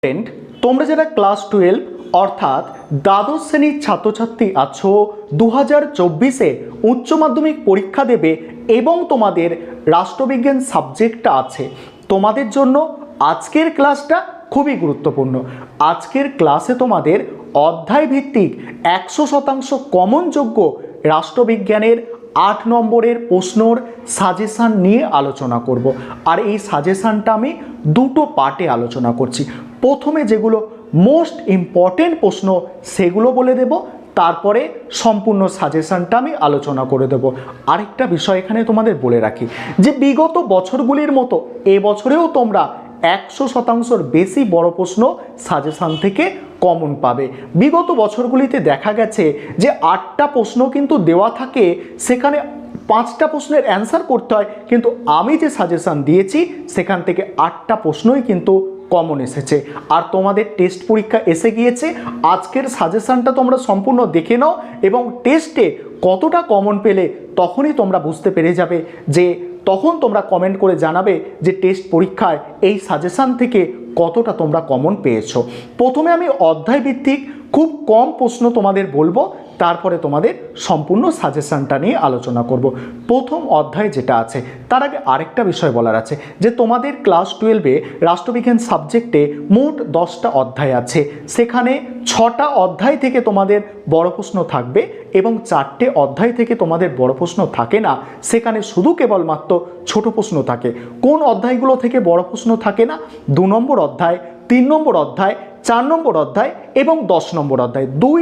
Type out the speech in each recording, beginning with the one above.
Student, তোমরা যারা class 12 অর্থাৎ দ্বাদশ শ্রেণীর ছাত্রছাত্রী আছো, 2024-এ উচ্চ মাধ্যমিক পরীক্ষা দেবে এবং তোমাদের রাষ্ট্রবিজ্ঞান সাবজেক্টটা আছে, তোমাদের জন্য আজকের ক্লাসটা খুবই গুরুত্বপূর্ণ। আজকের ক্লাসে তোমাদের অধ্যায় ভিত্তিক 100% কমনযোগ্য রাষ্ট্রবিজ্ঞানের 8 নম্বরের প্রশ্নর সাজেশান নিয়ে আলোচনা করব। আর এই সাজেশানটা আমি দুটো পার্টে আলোচনা করছি। প্রথমে যেগুলো মোস্ট ইম্পর্টেন্ট প্রশ্ন সেগুলো বলে দেব, তারপরে সম্পূর্ণ সাজেশানটা আমি আলোচনা করে দেব। আরেকটা বিষয় এখানে তোমাদের বলে রাখি যে বিগত বছরগুলির মতো এবছরেও তোমরা 100%-র বেশি বড় প্রশ্ন সাজেশান থেকে কমন পাবে। বিগত বছরগুলিতে দেখা গেছে যে 8টা প্রশ্ন কিন্তু দেওয়া থাকে, সেখানে 5টা প্রশ্নের অ্যান্সার করতে হয়, কিন্তু আমি যে সাজেশান দিয়েছি সেখান থেকে 8টা প্রশ্নই কিন্তু কমন এসেছে। আর তোমাদের টেস্ট পরীক্ষা এসে গিয়েছে, আজকের সাজেশানটা তোমরা সম্পূর্ণ দেখে নাও এবং টেস্টে কতটা কমন পেলে তখনই তোমরা বুঝতে পেরে যাবে, যে তখন তোমরা কমেন্ট করে জানাবে যে টেস্ট পরীক্ষায় এই সাজেশান থেকে কতটা তোমরা কমন পেয়েছো। প্রথমে আমি অধ্যায় ভিত্তিক খুব কম প্রশ্ন তোমাদের বলবো, তারপরে তোমাদের সম্পূর্ণ সাজেশানটা নিয়ে আলোচনা করব। প্রথম অধ্যায় যেটা আছে, তার আগে আরেকটা বিষয় বলার আছে যে তোমাদের ক্লাস 12-এ রাষ্ট্রবিজ্ঞান সাবজেক্টে মোট 10টা অধ্যায় আছে, সেখানে 6টা অধ্যায় থেকে তোমাদের বড় প্রশ্ন থাকবে এবং 4টে অধ্যায় থেকে তোমাদের বড় প্রশ্ন থাকে না, সেখানে শুধু কেবলমাত্র ছোট প্রশ্ন থাকে। কোন অধ্যায়গুলো থেকে বড় প্রশ্ন থাকে না? 2 নম্বর অধ্যায়, 3 নম্বর অধ্যায়, 4 নম্বর অধ্যায় এবং 10 নম্বর অধ্যায়। 2,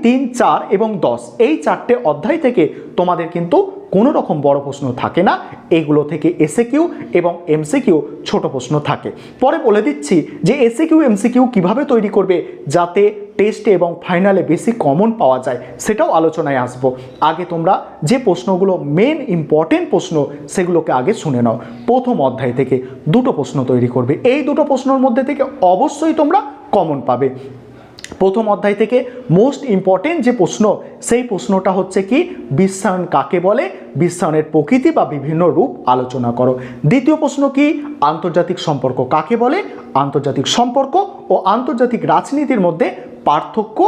3, 4 এবং 10 এই 4টে অধ্যায় থেকে তোমাদের কিন্তু কোনো রকম বড় প্রশ্ন থাকে না, এইগুলো থেকে এসএকিউ এবং এমসিকিউ ছোট প্রশ্ন থাকে। পরে বলে দিচ্ছি যে এসএকিউ এমসিকিউ কিভাবে তৈরি করবে যাতে টেস্টে এবং ফাইনালে বেশি কমন পাওয়া যায়, সেটাও আলোচনায় আসবো। আগে তোমরা যে প্রশ্নগুলো মেন ইম্পর্টেন্ট প্রশ্ন সেগুলোকে আগে শুনে নাও। প্রথম অধ্যায় থেকে দুটো প্রশ্ন তৈরি করবে, এই দুটো প্রশ্নের মধ্যে থেকে অবশ্যই তোমরা কমন পাবে। প্রথম অধ্যায় থেকে মোস্ট ইম্পর্টেন্ট যে প্রশ্ন, সেই প্রশ্নটা হচ্ছে কি, বিশ্বায়ন কাকে বলে, বিশ্বায়নের প্রকৃতি বা বিভিন্ন রূপ আলোচনা করো। দ্বিতীয় প্রশ্ন কি, আন্তর্জাতিক সম্পর্ক কাকে বলে, আন্তর্জাতিক সম্পর্ক ও আন্তর্জাতিক রাজনীতির মধ্যে পার্থক্য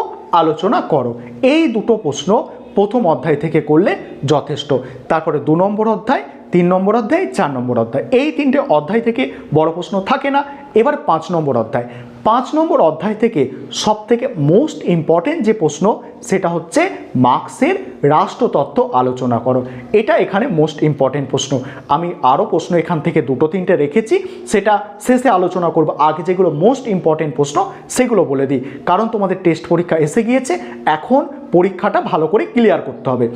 আলোচনা করো। এই দুটো প্রশ্ন প্রথম অধ্যায় থেকে করলে যথেষ্ট। তারপরে 2 নম্বর অধ্যায়, 3 নম্বর অধ্যায়, 4 নম্বর অধ্যায়, এই 3টে অধ্যায় থেকে বড় প্রশ্ন থাকে না। এবার 5 নম্বর অধ্যায়, 5 নম্বর অধ্যায় থেকে সবথেকে মোস্ট ইম্পর্টেন্ট যে প্রশ্ন সেটা হচ্ছে মার্ক্সের রাষ্ট্রতত্ত্ব আলোচনা করো। এটা এখানে মোস্ট ইম্পর্টেন্ট প্রশ্ন। আমি আরও প্রশ্ন এখান থেকে 2-3টে রেখেছি, সেটা শেষে আলোচনা করব। আগে যেগুলো মোস্ট ইম্পর্টেন্ট প্রশ্ন সেগুলো বলে দিই, কারণ তোমাদের টেস্ট পরীক্ষা এসে গিয়েছে, এখন পরীক্ষাটা ভালো করে ক্লিয়ার করতে হবে।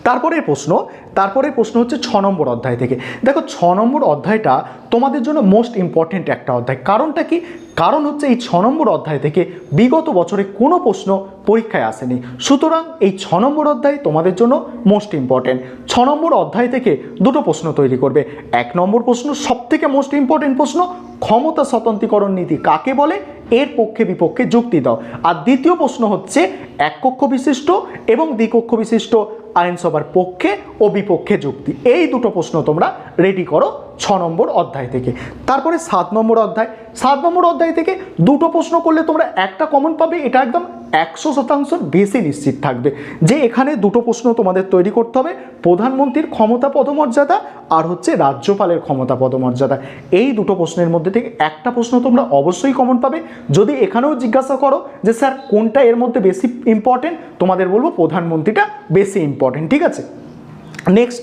তারপরের প্রশ্ন হচ্ছে 6 নম্বর অধ্যায় থেকে। দেখো 6 নম্বর অধ্যায়টা তোমাদের জন্য মোস্ট ইম্পর্টেন্ট একটা অধ্যায়। কারণটা কি? কারণ হচ্ছে এই 6 নম্বর অধ্যায় থেকে বিগত বছরে কোনো প্রশ্ন পরীক্ষায় আসেনি, সুতরাং এই 6 নম্বর অধ্যায় তোমাদের জন্য মোস্ট ইম্পর্টেন্ট। 6 নম্বর অধ্যায় থেকে দুটো প্রশ্ন তৈরি করবে। 1 নম্বর প্রশ্ন সবথেকে মোস্ট ইম্পর্টেন্ট প্রশ্ন, ক্ষমতা স্বতন্ত্রীকরণ নীতি কাকে বলে, এর পক্ষে বিপক্ষে যুক্তি দাও। আর দ্বিতীয় প্রশ্ন হচ্ছে এককক্ষ বিশিষ্ট এবং দ্বিকক্ষ বিশিষ্ট আইনসভার পক্ষে ও বিপক্ষে যুক্তি। এই দুটো প্রশ্ন তোমরা রেডি করো 6 নম্বর অধ্যায় থেকে। তারপরে 7 নম্বর অধ্যায়, 7 নম্বর অধ্যায় থেকে দুটো প্রশ্ন করলে তোমরা একটা কমন পাবে, এটা একদম 100% বেশি নিশ্চিত থাকবে যে এখানে দুটো প্রশ্ন তোমাদের তৈরি করতে হবে, প্রধানমন্ত্রীর ক্ষমতা পদমর্যাদা আর হচ্ছে রাজ্যপালের ক্ষমতা পদমর্যাদা। এই দুটো প্রশ্নের মধ্যে থেকে একটা প্রশ্ন তোমরা অবশ্যই কমন পাবে। যদি এখানেও জিজ্ঞাসা করো যে স্যার কোনটা এর মধ্যে বেশি ইম্পর্টেন্ট, তোমাদের বলবো প্রধানমন্ত্রীটা বেশি ইম্পর্টেন্ট, ঠিক আছে। নেক্সট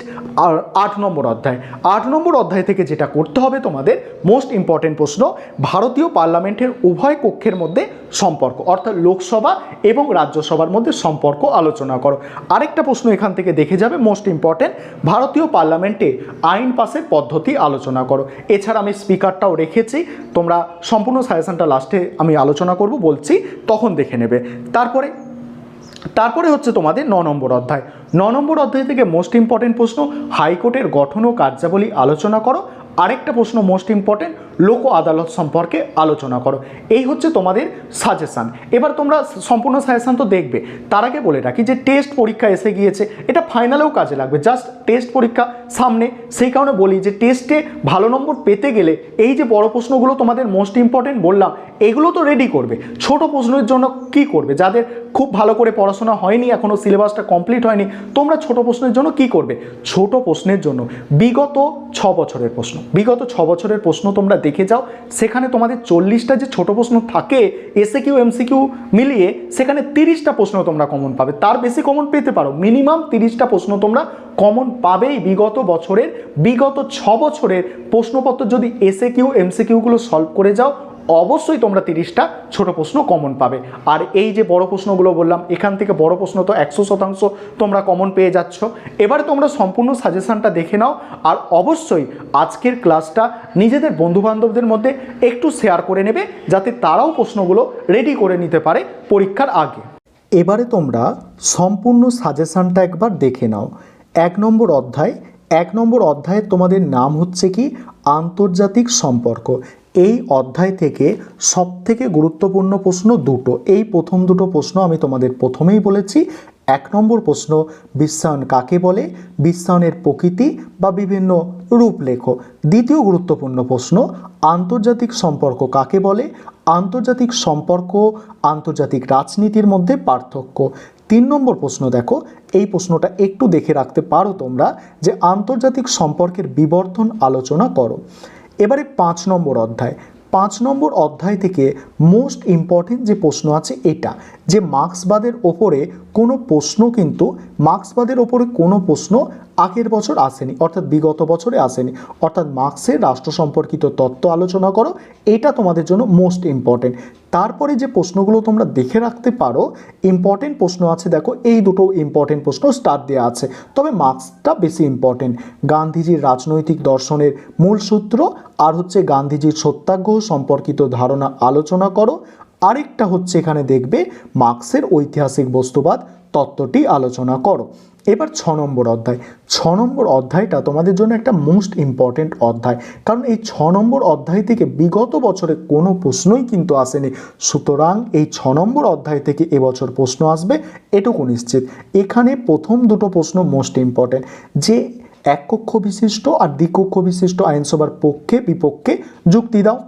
8 নম্বর অধ্যায়, 8 নম্বর অধ্যায় থেকে যেটা করতে হবে তোমাদের মোস্ট ইম্পর্টেন্ট প্রশ্ন, ভারতীয় পার্লামেন্টের উভয় কক্ষের মধ্যে সম্পর্ক, অর্থাৎ লোকসভা এবং রাজ্যসভার মধ্যে সম্পর্ক আলোচনা করো। আরেকটা প্রশ্ন এখান থেকে দেখে যাবে মোস্ট ইম্পর্টেন্ট, ভারতীয় পার্লামেন্টে আইন পাসের পদ্ধতি আলোচনা করো। এছাড়া আমি স্পিকারটাও রেখেছি, তোমরা সম্পূর্ণ সাজেশনটা লাস্টে আমি আলোচনা করব বলছি, তখন দেখে নেবে। তারপরে হচ্ছে তোমাদের 9 নম্বর অধ্যায়, 9 নম্বর অধ্যায় থেকে মোস্ট ইম্পর্টেন্ট প্রশ্ন, হাইকোর্টের গঠন ও কার্যাবলী আলোচনা করো। আরেকটা প্রশ্ন মোস্ট ইম্পর্টেন্ট, লোক আদালত সম্পর্কে আলোচনা করো। এই হচ্ছে তোমাদের সাজেশান। এবার তোমরা সম্পূর্ণ সাজেশান তো দেখবে, তার আগে বলে রাখি যে টেস্ট পরীক্ষা এসে গিয়েছে, এটা ফাইনালেও কাজে লাগবে। জাস্ট টেস্ট পরীক্ষা সামনে, সেই কারণে বলি যে টেস্টে ভালো নম্বর পেতে গেলে এই যে বড় প্রশ্নগুলো তোমাদের মোস্ট ইম্পর্টেন্ট বললাম, এগুলো তো রেডি করবে। ছোট প্রশ্নের জন্য কি করবে, যাদের খুব ভালো করে পড়াশোনা হয়নি, এখনও সিলেবাসটা কমপ্লিট হয়নি, তোমরা ছোট প্রশ্নের জন্য কি করবে, ছোট প্রশ্নের জন্য বিগত 6 বছরের প্রশ্ন, বিগত 6 বছরের প্রশ্ন তোমরা দেখে যাও। সেখানে তোমাদের 40টা যে ছোট প্রশ্ন থাকে এসএকিউ এমসিকিউ মিলিয়ে, সেখানে 30টা প্রশ্ন তোমরা কমন পাবে। তার বেশি কমন পেতে পারো, মিনিমাম 30টা প্রশ্ন তোমরা কমন পাবেই বিগত বছরের, বিগত 6 বছরের প্রশ্নপত্র যদি এসএকিউ এমসিকিউগুলো সলভ করে যাও, অবশ্যই তোমরা 30টা ছোট প্রশ্ন কমন পাবে। আর এই যে বড় প্রশ্নগুলো বললাম, এখান থেকে বড় প্রশ্ন তো 100% তোমরা কমন পেয়ে যাচ্ছ। এবারে তোমরা সম্পূর্ণ সাজেশনটা দেখে নাও, আর অবশ্যই আজকের ক্লাসটা নিজেদের বন্ধুবান্ধবদের মধ্যে একটু শেয়ার করে নেবে, যাতে তারাও প্রশ্নগুলো রেডি করে নিতে পারে পরীক্ষার আগে। এবারে তোমরা সম্পূর্ণ সাজেশনটা একবার দেখে নাও। 1 নম্বর অধ্যায়, 1 নম্বর অধ্যায়ে তোমাদের নাম হচ্ছে কি আন্তর্জাতিক সম্পর্ক। এই অধ্যায় থেকে সবথেকে গুরুত্বপূর্ণ প্রশ্ন দুটো, এই প্রথম দুটো প্রশ্ন আমি তোমাদের প্রথমেই বলেছি। 1 নম্বর প্রশ্ন, বিশ্বায়ন কাকে বলে, বিশ্বায়নের প্রকৃতি বা বিভিন্ন রূপ লেখো। দ্বিতীয় গুরুত্বপূর্ণ প্রশ্ন, আন্তর্জাতিক সম্পর্ক কাকে বলে, আন্তর্জাতিক সম্পর্ক আন্তর্জাতিক রাজনীতির মধ্যে পার্থক্য। 3 নম্বর প্রশ্ন দেখো, এই প্রশ্নটা একটু দেখে রাখতে পারো তোমরা, যে আন্তর্জাতিক সম্পর্কের বিবর্তন আলোচনা করো। এবারে 5 নম্বর অধ্যায়, 5 নম্বর অধ্যায় থেকে মোস্ট ইম্পর্টেন্ট যে প্রশ্ন আছে এটা, যে মার্ক্সবাদের ওপরে কোনো প্রশ্ন কিন্তু, মার্ক্সবাদের ওপরে কোনো প্রশ্ন আগের বছর আসেনি, অর্থাৎ বিগত বছরে আসেনি, অর্থাৎ মার্ক্সের রাষ্ট্র সম্পর্কিত তত্ত্ব আলোচনা করো, এটা তোমাদের জন্য মোস্ট ইম্পর্টেন্ট। তারপরে যে প্রশ্নগুলো তোমরা দেখে রাখতে পারো, ইম্পর্টেন্ট প্রশ্ন আছে দেখো, এই দুটো ইম্পর্টেন্ট প্রশ্ন স্টার দেওয়া আছে, তবে মার্ক্সটা বেশি ইম্পর্টেন্ট। গান্ধীজির রাজনৈতিক দর্শনের মূল সূত্র, আর হচ্ছে গান্ধীজির সত্যাগ্রহ সম্পর্কিত ধারণা আলোচনা করো। আরেকটা হচ্ছে এখানে দেখবে মার্ক্সের ঐতিহাসিক বস্তুবাদ তত্ত্বটি আলোচনা করো। এবার 6 নম্বর অধ্যায়, 6 নম্বর অধ্যায়টা তোমাদের জন্য একটা মোস্ট ইম্পর্টেন্ট অধ্যায়, কারণ এই 6 নম্বর অধ্যায় থেকে বিগত বছরে কোনো প্রশ্নই কিন্তু আসেনি। সুতরাং এই 6 নম্বর অধ্যায় থেকে এবছর প্রশ্ন আসবে এটুকু নিশ্চিত। এখানে প্রথম দুটো প্রশ্ন মোস্ট ইম্পর্টেন্ট, যে এককক্ষ বিশিষ্ট আর দ্বিকক্ষ বিশিষ্ট আইনসভার পক্ষে বিপক্ষে যুক্তি দাও,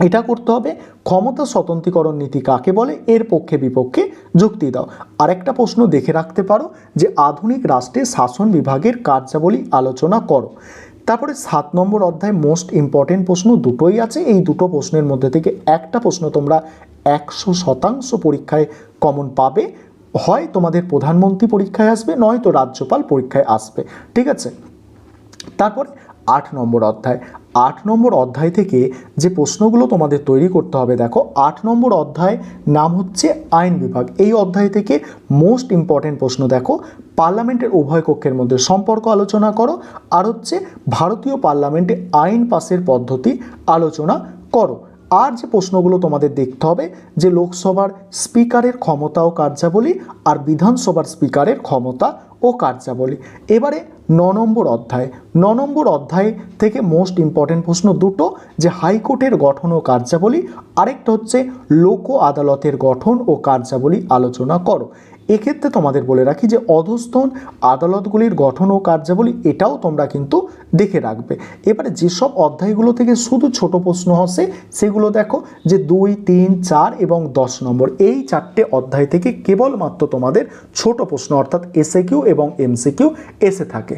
এটা করতে হবে। ক্ষমতা স্বতন্ত্রীকরণ নীতি কাকে বলে, এর পক্ষে বিপক্ষে যুক্তি দাও। আরেকটা প্রশ্ন দেখে রাখতে পারো, যে আধুনিক রাষ্ট্রে শাসন বিভাগের কার্যাবলী আলোচনা করো। তারপরে 7 নম্বর অধ্যায় মোস্ট ইম্পর্টেন্ট প্রশ্ন দুটোই আছে, এই দুটো প্রশ্নের মধ্যে থেকে একটা প্রশ্ন তোমরা 100% পরীক্ষায় কমন পাবে, হয় তোমাদের প্রধানমন্ত্রী পরীক্ষায় আসবে, নয়তো রাজ্যপাল পরীক্ষায় আসবে, ঠিক আছে। তারপরে 8 নম্বর অধ্যায়, 8 নম্বর অধ্যায় থেকে যে প্রশ্নগুলো তোমাদের তৈরি করতে হবে, দেখো 8 নম্বর অধ্যায় নাম হচ্ছে আইন বিভাগ। এই অধ্যায় থেকে মোস্ট ইম্পর্টেন্ট প্রশ্ন দেখো, পার্লামেন্টের উভয় কক্ষের মধ্যে সম্পর্ক আলোচনা করো, আর হচ্ছে ভারতীয় পার্লামেন্টে আইন পাসের পদ্ধতি আলোচনা করো। আর যে প্রশ্নগুলো তোমাদের দেখতে হবে, যে লোকসভার স্পিকারের ক্ষমতা ও কার্যাবলী আর বিধানসভার স্পিকারের ক্ষমতা ও কার্যাবলী। এবারে 9 নম্বর অধ্যায়, 9 নম্বর অধ্যায় থেকে মোস্ট ইম্পর্টেন্ট প্রশ্ন দুটো, যে হাইকোর্টের গঠন ও কার্যাবলী, আরেকটা হচ্ছে লোক আদালতের গঠন ও কার্যাবলী আলোচনা করো। এক্ষেত্রে তোমাদের বলে রাখি যে অধস্তন আদালতগুলির গঠন ও কার্যাবলী, এটাও তোমরা কিন্তু দেখে রাখবে। এবারে যেসব অধ্যায়গুলো থেকে শুধু ছোট প্রশ্ন আসে সেগুলো দেখো, যে 2, 3, 4 এবং 10 নম্বর, এই 4টে অধ্যায় থেকে কেবলমাত্র তোমাদের ছোট প্রশ্ন অর্থাৎ এসএকিউ এবং এমসিকিউ এসে থাকে।